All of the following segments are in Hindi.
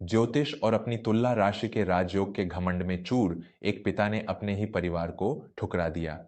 ज्योतिष और अपनी तुला राशि के राजयोग के घमंड में चूर एक पिता ने अपने ही परिवार को ठुकरा दिया।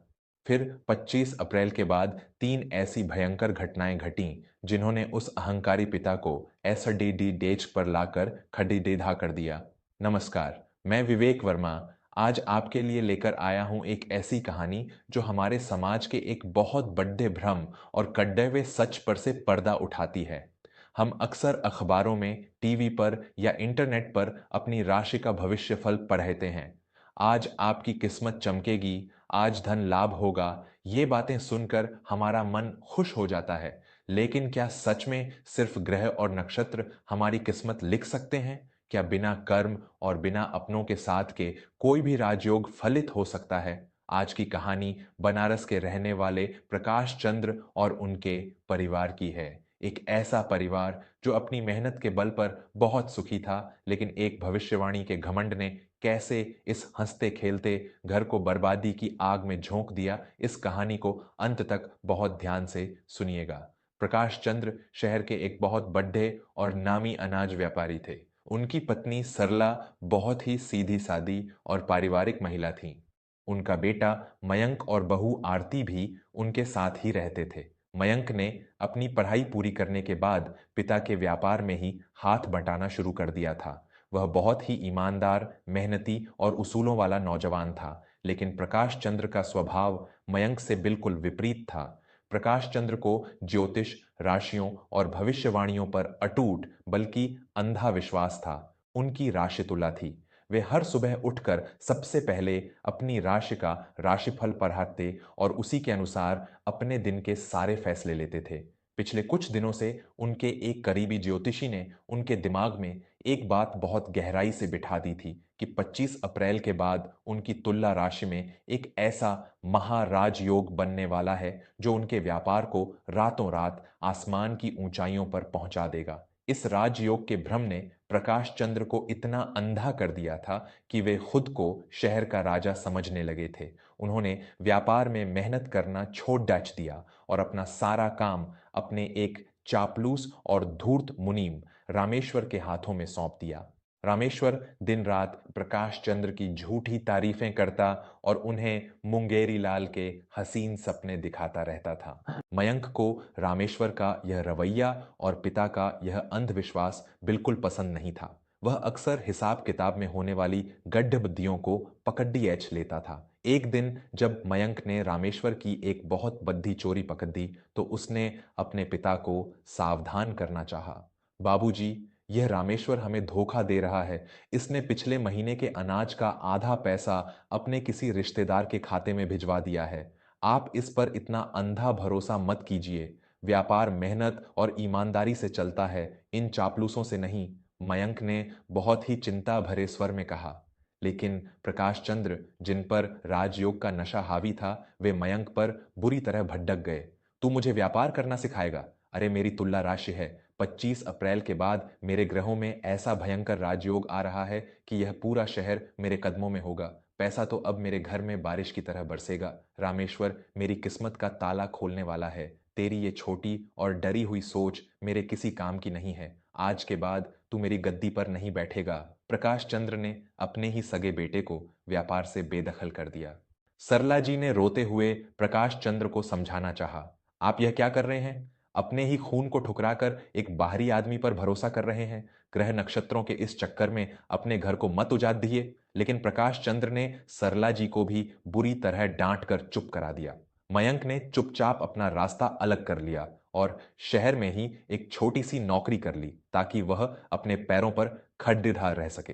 फिर 25 अप्रैल के बाद तीन ऐसी भयंकर घटनाएं घटीं जिन्होंने उस अहंकारी पिता को एसडीडी डेच पर लाकर खड़ीडेधा कर दिया। नमस्कार, मैं विवेक वर्मा आज आपके लिए लेकर आया हूं एक ऐसी कहानी जो हमारे समाज के एक बहुत बड़े भ्रम और कड्डे हुए सच पर से पर्दा उठाती है। हम अक्सर अखबारों में, टीवी पर या इंटरनेट पर अपनी राशि का भविष्यफल पढ़ते हैं। आज आपकी किस्मत चमकेगी, आज धन लाभ होगा, ये बातें सुनकर हमारा मन खुश हो जाता है। लेकिन क्या सच में सिर्फ ग्रह और नक्षत्र हमारी किस्मत लिख सकते हैं? क्या बिना कर्म और बिना अपनों के साथ के कोई भी राजयोग फलित हो सकता है? आज की कहानी बनारस के रहने वाले प्रकाश चंद्र और उनके परिवार की है। एक ऐसा परिवार जो अपनी मेहनत के बल पर बहुत सुखी था, लेकिन एक भविष्यवाणी के घमंड ने कैसे इस हंसते खेलते घर को बर्बादी की आग में झोंक दिया, इस कहानी को अंत तक बहुत ध्यान से सुनिएगा। प्रकाश चंद्र शहर के एक बहुत बड़े और नामी अनाज व्यापारी थे। उनकी पत्नी सरला बहुत ही सीधी सादी और पारिवारिक महिला थी। उनका बेटा मयंक और बहू आरती भी उनके साथ ही रहते थे। मयंक ने अपनी पढ़ाई पूरी करने के बाद पिता के व्यापार में ही हाथ बंटाना शुरू कर दिया था। वह बहुत ही ईमानदार, मेहनती और उसूलों वाला नौजवान था, लेकिन प्रकाश चंद्र का स्वभाव मयंक से बिल्कुल विपरीत था। प्रकाश चंद्र को ज्योतिष, राशियों और भविष्यवाणियों पर अटूट बल्कि अंधा विश्वास था। उनकी राशि तुला थी। वे हर सुबह उठकर सबसे पहले अपनी राशि का राशिफल पढ़ते और उसी के अनुसार अपने दिन के सारे फैसले लेते थे। पिछले कुछ दिनों से उनके एक करीबी ज्योतिषी ने उनके दिमाग में एक बात बहुत गहराई से बिठा दी थी कि 25 अप्रैल के बाद उनकी तुला राशि में एक ऐसा महाराज योग बनने वाला है जो उनके व्यापार को रातों रात आसमान की ऊंचाइयों पर पहुंचा देगा। इस राजयोग के भ्रम ने प्रकाश चंद्र को इतना अंधा कर दिया था कि वे खुद को शहर का राजा समझने लगे थे। उन्होंने व्यापार में मेहनत करना छोड़ डाच दिया और अपना सारा काम अपने एक चापलूस और धूर्त मुनीम रामेश्वर के हाथों में सौंप दिया। रामेश्वर दिन रात प्रकाश चंद्र की झूठी तारीफें करता और उन्हें मुंगेरी लाल के हसीन सपने दिखाता रहता था। मयंक को रामेश्वर का यह रवैया और पिता का यह अंधविश्वास बिल्कुल पसंद नहीं था। वह अक्सर हिसाब किताब में होने वाली गड्ढबद्धियों को पकड्डी एच लेता था। एक दिन जब मयंक ने रामेश्वर की एक बहुत बद्धी चोरी पकड़ दी तो उसने अपने पिता को सावधान करना चाहा। बाबूजी, यह रामेश्वर हमें धोखा दे रहा है। इसने पिछले महीने के अनाज का आधा पैसा अपने किसी रिश्तेदार के खाते में भिजवा दिया है। आप इस पर इतना अंधा भरोसा मत कीजिए। व्यापार मेहनत और ईमानदारी से चलता है, इन चापलूसों से नहीं। मयंक ने बहुत ही चिंता भरे स्वर में कहा। लेकिन प्रकाश चंद्र, जिन पर राजयोग का नशा हावी था, वे मयंक पर बुरी तरह भटक गए। तू मुझे व्यापार करना सिखाएगा? अरे मेरी तुला राशि है। 25 अप्रैल के बाद मेरे ग्रहों में ऐसा भयंकर राजयोग आ रहा है कि यह पूरा शहर मेरे कदमों में होगा। पैसा तो अब मेरे घर में बारिश की तरह बरसेगा। रामेश्वर मेरी किस्मत का ताला खोलने वाला है। तेरी ये छोटी और डरी हुई सोच मेरे किसी काम की नहीं है। आज के बाद तू मेरी गद्दी पर नहीं बैठेगा। प्रकाश चंद्र ने अपने ही सगे बेटे को व्यापार से बेदखल कर दिया। सरला जी ने रोते हुए प्रकाश चंद्र को समझाना चाहा। आप यह क्या कर रहे हैं? अपने ही खून को ठुकराकर एक बाहरी आदमी पर भरोसा कर रहे हैं। ग्रह नक्षत्रों के इस चक्कर में अपने घर को मत उजाड़ दिए। लेकिन प्रकाश चंद्र ने सरला जी को भी बुरी तरह डांट कर चुप करा दिया। मयंक ने चुपचाप अपना रास्ता अलग कर लिया और शहर में ही एक छोटी सी नौकरी कर ली ताकि वह अपने पैरों पर खड़िढाल रह सके।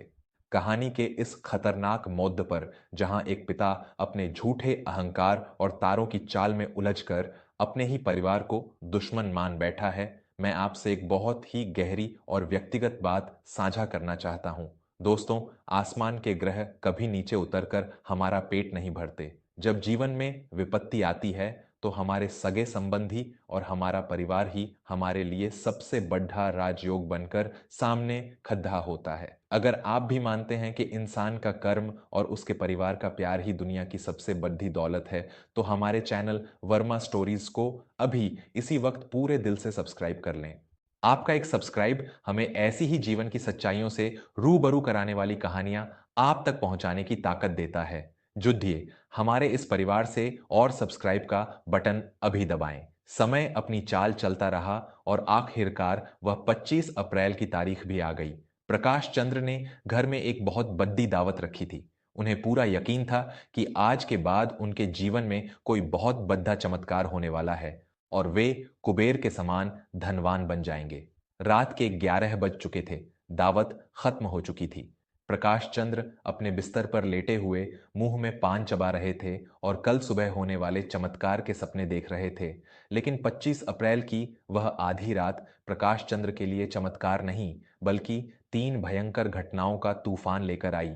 कहानी के इस खतरनाक मोड़ पर जहां एक पिता अपने झूठे अहंकार और तारों की चाल में उलझकर अपने ही परिवार को दुश्मन मान बैठा है, मैं आपसे एक बहुत ही गहरी और व्यक्तिगत बात साझा करना चाहता हूं। दोस्तों, आसमान के ग्रह कभी नीचे उतरकर हमारा पेट नहीं भरते। जब जीवन में विपत्ति आती है तो हमारे सगे संबंधी और हमारा परिवार ही हमारे लिए सबसे बड़ा राजयोग बनकर सामने खड़ा होता है। अगर आप भी मानते हैं कि इंसान का कर्म और उसके परिवार का प्यार ही दुनिया की सबसे बड़ी दौलत है, तो हमारे चैनल वर्मा स्टोरीज को अभी इसी वक्त पूरे दिल से सब्सक्राइब कर लें। आपका एक सब्सक्राइब हमें ऐसी ही जीवन की सच्चाइयों से रूबरू कराने वाली कहानियां आप तक पहुंचाने की ताकत देता है। जुड़िए हमारे इस परिवार से और सब्सक्राइब का बटन अभी दबाएं। समय अपनी चाल चलता रहा और आखिरकार वह 25 अप्रैल की तारीख भी आ गई। प्रकाश चंद्र ने घर में एक बहुत बड़ी दावत रखी थी। उन्हें पूरा यकीन था कि आज के बाद उनके जीवन में कोई बहुत बड़ा चमत्कार होने वाला है और वे कुबेर के समान धनवान बन जाएंगे। रात के 11 बज चुके थे। दावत खत्म हो चुकी थी। प्रकाश चंद्र अपने बिस्तर पर लेटे हुए मुंह में पान चबा रहे थे और कल सुबह होने वाले चमत्कार के सपने देख रहे थे। लेकिन 25 अप्रैल की वह आधी रात प्रकाश चंद्र के लिए चमत्कार नहीं, बल्कि 3 भयंकर घटनाओं का तूफान लेकर आई।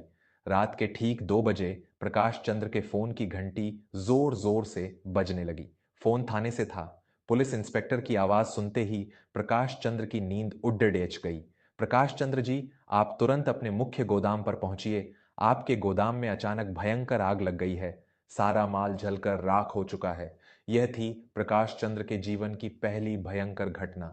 रात के ठीक 2 बजे प्रकाश चंद्र के फोन की घंटी जोर जोर से बजने लगी। फोन थाने से था। पुलिस इंस्पेक्टर की आवाज सुनते ही प्रकाश चंद्र की नींद उड्ड गई। प्रकाश चंद्र जी, आप तुरंत अपने मुख्य गोदाम पर पहुंचिए। आपके गोदाम में अचानक भयंकर आग लग गई है। सारा माल जलकर राख हो चुका है। यह थी प्रकाश चंद्र के जीवन की पहली भयंकर घटना।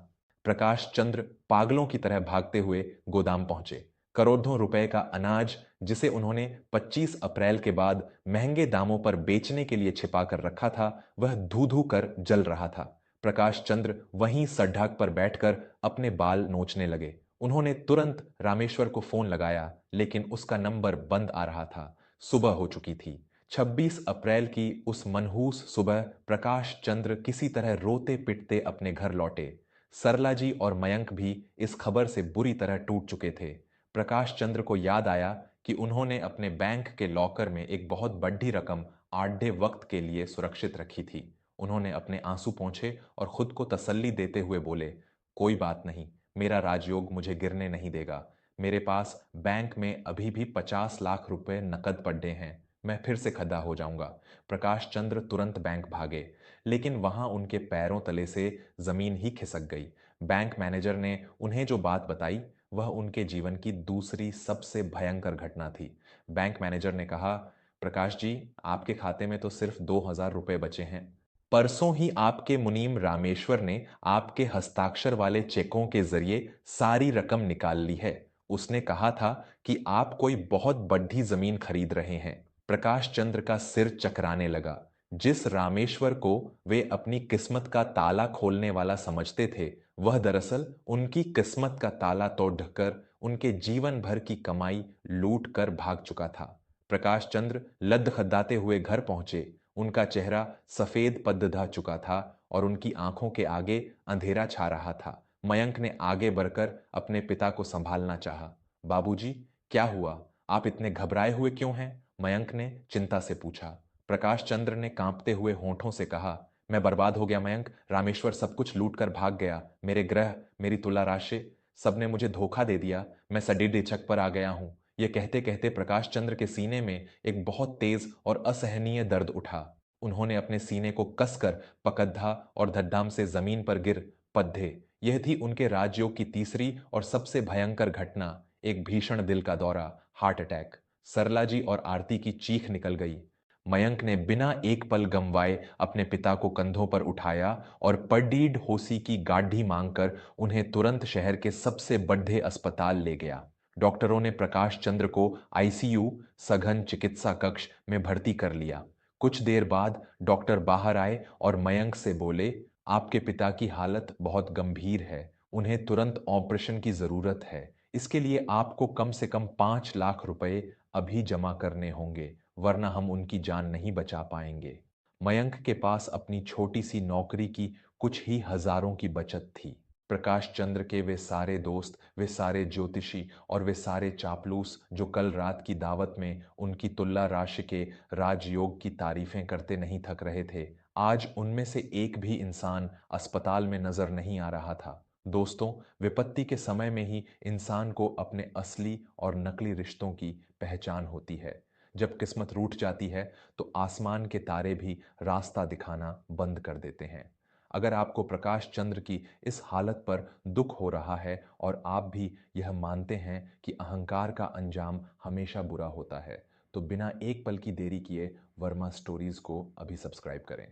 प्रकाश चंद्र पागलों की तरह भागते हुए गोदाम पहुंचे। करोड़ों रुपए का अनाज, जिसे उन्होंने 25 अप्रैल के बाद महंगे दामों पर बेचने के लिए छिपा कर रखा था, वह धू धू कर जल रहा था। प्रकाश चंद्र वहीं सड्ढाक पर बैठकर अपने बाल नोचने लगे। उन्होंने तुरंत रामेश्वर को फोन लगाया, लेकिन उसका नंबर बंद आ रहा था। सुबह हो चुकी थी। 26 अप्रैल की उस मनहूस सुबह प्रकाश चंद्र किसी तरह रोते पिटते अपने घर लौटे। सरला जी और मयंक भी इस खबर से बुरी तरह टूट चुके थे। प्रकाश चंद्र को याद आया कि उन्होंने अपने बैंक के लॉकर में एक बहुत बड़ी रकम आधे वक्त के लिए सुरक्षित रखी थी। उन्होंने अपने आंसू पोंछे और खुद को तसल्ली देते हुए बोले, कोई बात नहीं, मेरा राजयोग मुझे गिरने नहीं देगा। मेरे पास बैंक में अभी भी 50 लाख रुपए नकद पड़े हैं। मैं फिर से खड़ा हो जाऊंगा। प्रकाश चंद्र तुरंत बैंक भागे, लेकिन वहां उनके पैरों तले से जमीन ही खिसक गई। बैंक मैनेजर ने उन्हें जो बात बताई, वह उनके जीवन की दूसरी सबसे भयंकर घटना थी। बैंक मैनेजर ने कहा, प्रकाश जी, आपके खाते में तो सिर्फ 2,000 रुपए बचे हैं। परसों ही आपके मुनीम रामेश्वर ने आपके हस्ताक्षर वाले चेकों के जरिए सारी रकम निकाल ली है। उसने कहा था कि आप कोई बहुत बड़ी जमीन खरीद रहे हैं। प्रकाश चंद्र का सिर चकराने लगा। जिस रामेश्वर को वे अपनी किस्मत का ताला खोलने वाला समझते थे, वह दरअसल उनकी किस्मत का ताला तोड़कर उनके जीवन भर की कमाई लूट कर भाग चुका था। प्रकाश चंद्र लद्दखद्दाते हुए घर पहुंचे। उनका चेहरा सफेद पद्दधा चुका था और उनकी आंखों के आगे अंधेरा छा रहा था। मयंक ने आगे बढ़कर अपने पिता को संभालना चाहा। बाबूजी, क्या हुआ? आप इतने घबराए हुए क्यों हैं? मयंक ने चिंता से पूछा। प्रकाश चंद्र ने कांपते हुए होठों से कहा, मैं बर्बाद हो गया मयंक। रामेश्वर सब कुछ लूट कर भाग गया। मेरे ग्रह, मेरी तुला राशि, सबने मुझे धोखा दे दिया। मैं सडीडीचक पर आ गया हूं। यह कहते कहते प्रकाश चंद्र के सीने में एक बहुत तेज और असहनीय दर्द उठा। उन्होंने अपने सीने को कसकर पकद्धा और धड्डाम से जमीन पर गिर पद्धे। यह थी उनके राजयोग की तीसरी और सबसे भयंकर घटना, एक भीषण दिल का दौरा, हार्ट अटैक। सरला जी और आरती की चीख निकल गई। मयंक ने बिना एक पल गंवाए अपने पिता को कंधों पर उठाया और पडीड होसी की गाड़ी मांगकर उन्हें तुरंत शहर के सबसे बड़े अस्पताल ले गया। डॉक्टरों ने प्रकाश चंद्र को आईसीयू, सघन चिकित्सा कक्ष में भर्ती कर लिया। कुछ देर बाद डॉक्टर बाहर आए और मयंक से बोले, आपके पिता की हालत बहुत गंभीर है। उन्हें तुरंत ऑपरेशन की जरूरत है। इसके लिए आपको कम से कम 5 लाख रुपए अभी जमा करने होंगे, वरना हम उनकी जान नहीं बचा पाएंगे। मयंक के पास अपनी छोटी सी नौकरी की कुछ ही हजारों की बचत थी। प्रकाश चंद्र के वे सारे दोस्त, वे सारे ज्योतिषी और वे सारे चापलूस जो कल रात की दावत में उनकी तुल्ला राशि के राजयोग की तारीफें करते नहीं थक रहे थे, आज उनमें से एक भी इंसान अस्पताल में नजर नहीं आ रहा था। दोस्तों, विपत्ति के समय में ही इंसान को अपने असली और नकली रिश्तों की पहचान होती है। जब किस्मत रूठ जाती है तो आसमान के तारे भी रास्ता दिखाना बंद कर देते हैं। अगर आपको प्रकाश चंद्र की इस हालत पर दुख हो रहा है और आप भी यह मानते हैं कि अहंकार का अंजाम हमेशा बुरा होता है, तो बिना एक पल की देरी किए वर्मा स्टोरीज को अभी सब्सक्राइब करें।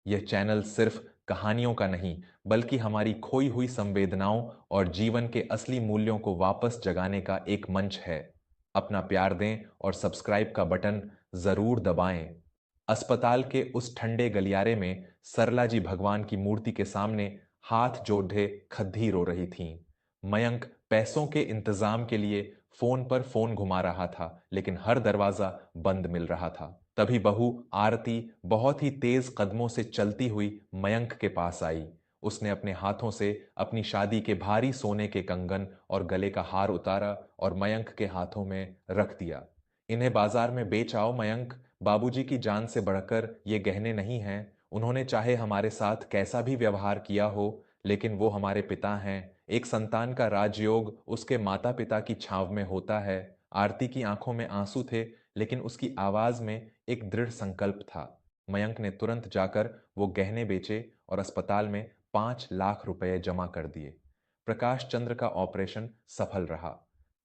यह चैनल सिर्फ कहानियों का नहीं, बल्कि हमारी खोई हुई संवेदनाओं और जीवन के असली मूल्यों को वापस जगाने का एक मंच है। अपना प्यार दें और सब्सक्राइब का बटन जरूर दबाएं। अस्पताल के उस ठंडे गलियारे में सरला जी भगवान की मूर्ति के सामने हाथ जोड़े खद्दी रो रही थीं। मयंक पैसों के इंतजाम के लिए फोन पर फोन घुमा रहा था, लेकिन हर दरवाजा बंद मिल रहा था। तभी बहू आरती बहुत ही तेज कदमों से चलती हुई मयंक के पास आई। उसने अपने हाथों से अपनी शादी के भारी सोने के कंगन और गले का हार उतारा और मयंक के हाथों में रख दिया। इन्हें बाजार में बेच आओ मयंक, बाबूजी की जान से बढ़कर ये गहने नहीं हैं। उन्होंने चाहे हमारे साथ कैसा भी व्यवहार किया हो, लेकिन वो हमारे पिता हैं। एक संतान का राजयोग उसके माता पिता की छांव में होता है। आरती की आंखों में आंसू थे, लेकिन उसकी आवाज में एक दृढ़ संकल्प था। मयंक ने तुरंत जाकर वो गहने बेचे और अस्पताल में 5 लाख रुपए जमा कर दिए। प्रकाश चंद्र का ऑपरेशन सफल रहा।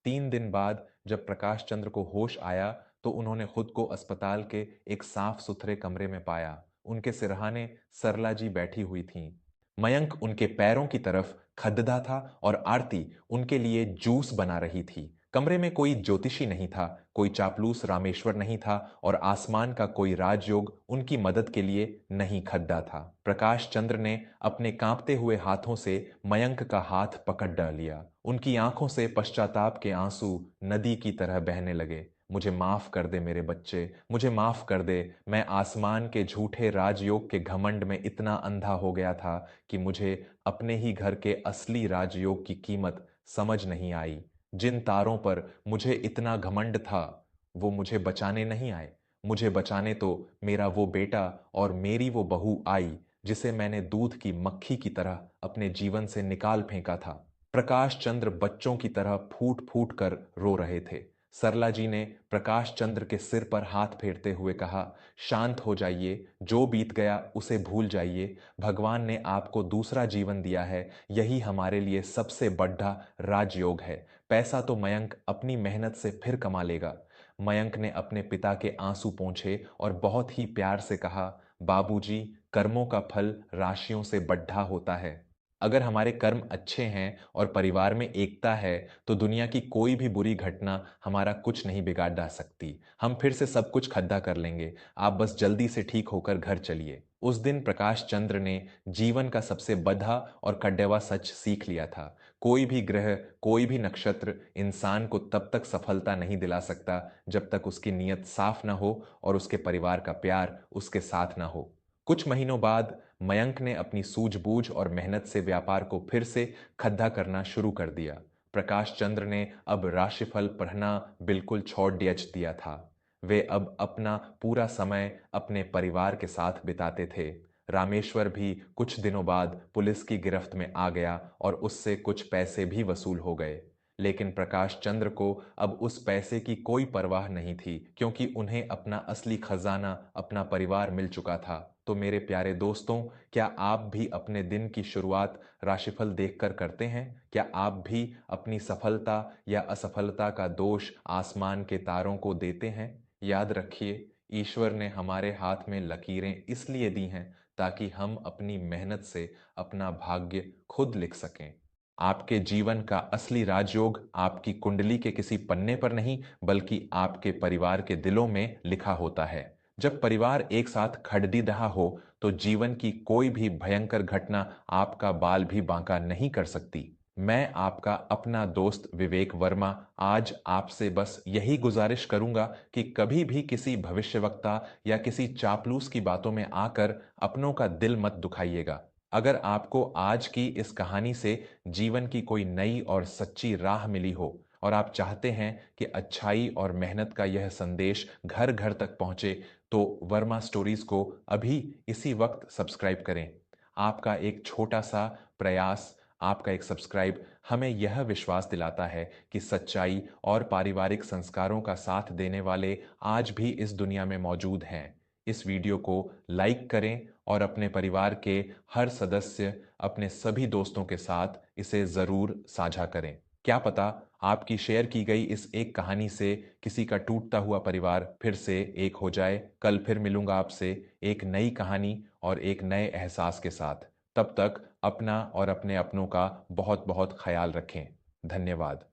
3 दिन बाद जब प्रकाश चंद्र को होश आया, तो उन्होंने खुद को अस्पताल के एक साफ सुथरे कमरे में पाया। उनके सिरहाने सरला जी बैठी हुई थीं। मयंक उनके पैरों की तरफ खद्दा था और आरती उनके लिए जूस बना रही थी। कमरे में कोई ज्योतिषी नहीं था, कोई चापलूस रामेश्वर नहीं था और आसमान का कोई राजयोग उनकी मदद के लिए नहीं खद्दा था। प्रकाश चंद्र ने अपने कांपते हुए हाथों से मयंक का हाथ पकड़ लिया। उनकी आंखों से पश्चाताप के आंसू नदी की तरह बहने लगे। मुझे माफ कर दे मेरे बच्चे, मुझे माफ कर दे। मैं आसमान के झूठे राजयोग के घमंड में इतना अंधा हो गया था कि मुझे अपने ही घर के असली राजयोग की कीमत समझ नहीं आई। जिन तारों पर मुझे इतना घमंड था, वो मुझे बचाने नहीं आए। मुझे बचाने तो मेरा वो बेटा और मेरी वो बहू आई, जिसे मैंने दूध की मक्खी की तरह अपने जीवन से निकाल फेंका था। प्रकाश चंद्र बच्चों की तरह फूट फूट कर रो रहे थे। सरला जी ने प्रकाश चंद्र के सिर पर हाथ फेरते हुए कहा, शांत हो जाइए, जो बीत गया उसे भूल जाइए। भगवान ने आपको दूसरा जीवन दिया है, यही हमारे लिए सबसे बड़ा राजयोग है। पैसा तो मयंक अपनी मेहनत से फिर कमा लेगा। मयंक ने अपने पिता के आंसू पोंछे और बहुत ही प्यार से कहा, बाबूजी, कर्मों का फल राशियों से बढ़ा होता है। अगर हमारे कर्म अच्छे हैं और परिवार में एकता है, तो दुनिया की कोई भी बुरी घटना हमारा कुछ नहीं बिगाड़ डाल सकती। हम फिर से सब कुछ खद्दा कर लेंगे। आप बस जल्दी से ठीक होकर घर चलिए। उस दिन प्रकाश चंद्र ने जीवन का सबसे बधा और कड़वा सच सीख लिया था। कोई भी ग्रह, कोई भी नक्षत्र इंसान को तब तक सफलता नहीं दिला सकता जब तक उसकी नीयत साफ न हो और उसके परिवार का प्यार उसके साथ न हो। कुछ महीनों बाद मयंक ने अपनी सूझबूझ और मेहनत से व्यापार को फिर से खद्दा करना शुरू कर दिया। प्रकाश चंद्र ने अब राशिफल पढ़ना बिल्कुल छोड़ दिया था। वे अब अपना पूरा समय अपने परिवार के साथ बिताते थे। रामेश्वर भी कुछ दिनों बाद पुलिस की गिरफ्त में आ गया और उससे कुछ पैसे भी वसूल हो गए। लेकिन प्रकाश चंद्र को अब उस पैसे की कोई परवाह नहीं थी, क्योंकि उन्हें अपना असली खजाना, अपना परिवार मिल चुका था। तो मेरे प्यारे दोस्तों, क्या आप भी अपने दिन की शुरुआत राशिफल देखकर करते हैं? क्या आप भी अपनी सफलता या असफलता का दोष आसमान के तारों को देते हैं? याद रखिए, ईश्वर ने हमारे हाथ में लकीरें इसलिए दी हैं ताकि हम अपनी मेहनत से अपना भाग्य खुद लिख सकें। आपके जीवन का असली राजयोग आपकी कुंडली के किसी पन्ने पर नहीं, बल्कि आपके परिवार के दिलों में लिखा होता है। जब परिवार एक साथ खड़दी रहा हो, तो जीवन की कोई भी भयंकर घटना आपका बाल भी बांका नहीं कर सकती। मैं आपका अपना दोस्त विवेक वर्मा आज आपसे बस यही गुजारिश करूंगा कि कभी भी किसी भविष्यवक्ता या किसी चापलूस की बातों में आकर अपनों का दिल मत दुखाइएगा। अगर आपको आज की इस कहानी से जीवन की कोई नई और सच्ची राह मिली हो और आप चाहते हैं कि अच्छाई और मेहनत का यह संदेश घर घर तक पहुंचे, तो वर्मा स्टोरीज को अभी इसी वक्त सब्सक्राइब करें। आपका एक छोटा सा प्रयास, आपका एक सब्सक्राइब हमें यह विश्वास दिलाता है कि सच्चाई और पारिवारिक संस्कारों का साथ देने वाले आज भी इस दुनिया में मौजूद हैं। इस वीडियो को लाइक करें और अपने परिवार के हर सदस्य, अपने सभी दोस्तों के साथ इसे ज़रूर साझा करें। क्या पता आपकी शेयर की गई इस एक कहानी से किसी का टूटता हुआ परिवार फिर से एक हो जाए। कल फिर मिलूंगा आपसे एक नई कहानी और एक नए एहसास के साथ। तब तक अपना और अपने अपनों का बहुत बहुत ख्याल रखें। धन्यवाद।